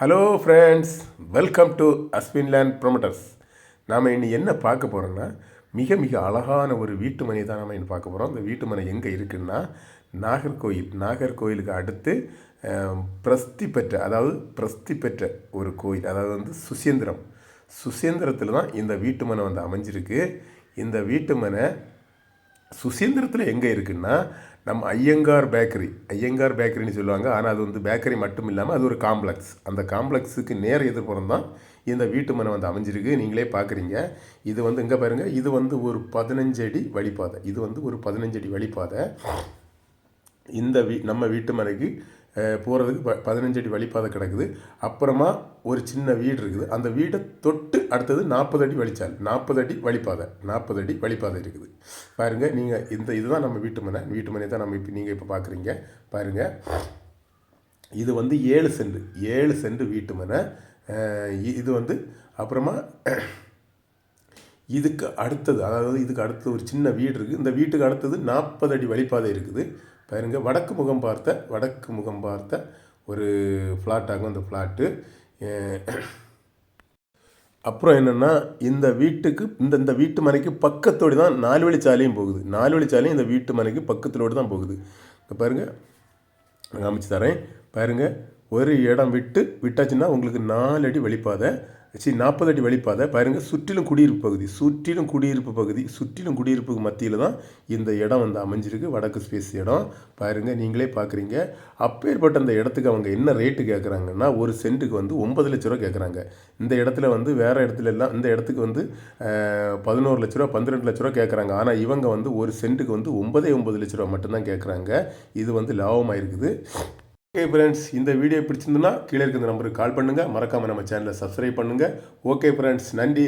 Hello friends, welcome to Ashwin land promoters. நாம் இன்னி என்ன பார்க்க போகிறோன்னா, மிக மிக அழகான ஒரு வீட்டு மனை தான் நாம் இன்னும் பார்க்க போகிறோம். அந்த வீட்டு மனை எங்கே இருக்குன்னா, நாகர்கோயிலுக்கு அடுத்து பிரஸ்தி பெற்ற ஒரு கோயில், அதாவது வந்து சுசேந்திரத்தில் தான் இந்த வீட்டு மனை வந்து அமைஞ்சிருக்கு. இந்த வீட்டு மனை சுசீந்திரத்தில் எங்கே இருக்குன்னா, நம்ம ஐயங்கார் பேக்கரின்னு சொல்லுவாங்க. ஆனால் அது வந்து பேக்கரி மட்டும் இல்லாமல் அது ஒரு காம்ப்ளெக்ஸ். அந்த காம்ப்ளெக்ஸுக்கு நேர எதிர்ப்புறம் தான் இந்த வீட்டு மனை வந்து அமைஞ்சிருக்கு. நீங்களே பார்க்குறீங்க. இது வந்து இங்கே பாருங்கள், இது வந்து ஒரு 15 அடி வழிப்பாதை. இந்த நம்ம வீட்டு மனைக்கு போகிறதுக்கு 15 அடி வழிப்பாதை கிடக்குது. அப்புறமா ஒரு சின்ன வீடு இருக்குது. அந்த வீடை தொட்டு அடுத்தது 40 அடி வழிப்பாதை இருக்குது. பாருங்கள், நீங்கள் இதுதான் நம்ம வீட்டு மனை தான் நம்ம இப்போ பார்க்குறீங்க. பாருங்கள், இது வந்து 7 சென்ட் வீட்டு மனை. இது வந்து அப்புறமா இதுக்கு அடுத்தது ஒரு சின்ன வீடு இருக்குது. இந்த வீட்டுக்கு அடுத்தது 40 அடி வழிப்பாதை இருக்குது. பாருங்கள், வடக்கு முகம் பார்த்த ஒரு ஃப்ளாட் ஆகும் அந்த ஃப்ளாட்டு. அப்புறம் என்னென்னா, இந்த வீட்டு மனைக்கு பக்கத்தோடு தான் 4 வழிச்சாலையும் போகுது. 4 வழிச்சாலையும் இந்த வீட்டு மனைக்கு பக்கத்தோடு தான் போகுது. இப்போ பாருங்கள், நான் காமிச்சு தரேன். பாருங்கள், ஒரு இடம் விட்டாச்சுன்னா உங்களுக்கு 4 அடி வழிப்பாதை, 40 அடி வழிப்பாதை. பாருங்கள், சுற்றிலும் குடியிருப்புக்கு மத்தியில் தான் இந்த இடம் வந்து அமைஞ்சிருக்கு. வடக்கு ஸ்பேஸ் இடம். பாருங்கள், நீங்களே பார்க்குறீங்க. அப்பேற்பட்ட அந்த இடத்துக்கு அவங்க என்ன ரேட்டு கேட்குறாங்கன்னா, ஒரு சென்ட்டுக்கு வந்து 9 லட்ச ரூபா கேட்குறாங்க. இந்த இடத்துல வந்து வேறு இடத்துல எல்லாம் இந்த இடத்துக்கு வந்து 11 லட்ச ரூபா 12 லட்ச ரூபா கேட்குறாங்க. ஆனால் இவங்க வந்து ஒரு சென்ட்டுக்கு வந்து 9 லட்ச ரூபா மட்டும்தான் கேட்குறாங்க. இது வந்து லாபமாக இருக்குது. ஓகே ஃப்ரெண்ட்ஸ், இந்த வீடியோ பிடிச்சிருந்துன்னா கீழே இருக்கிற நம்பருக்கு கால் பண்ணுங்கள். மறக்காமல் நம்ம சேனலை சப்ஸ்கிரைப் பண்ணுங்கள். ஓகே ஃப்ரெண்ட்ஸ், நன்றி.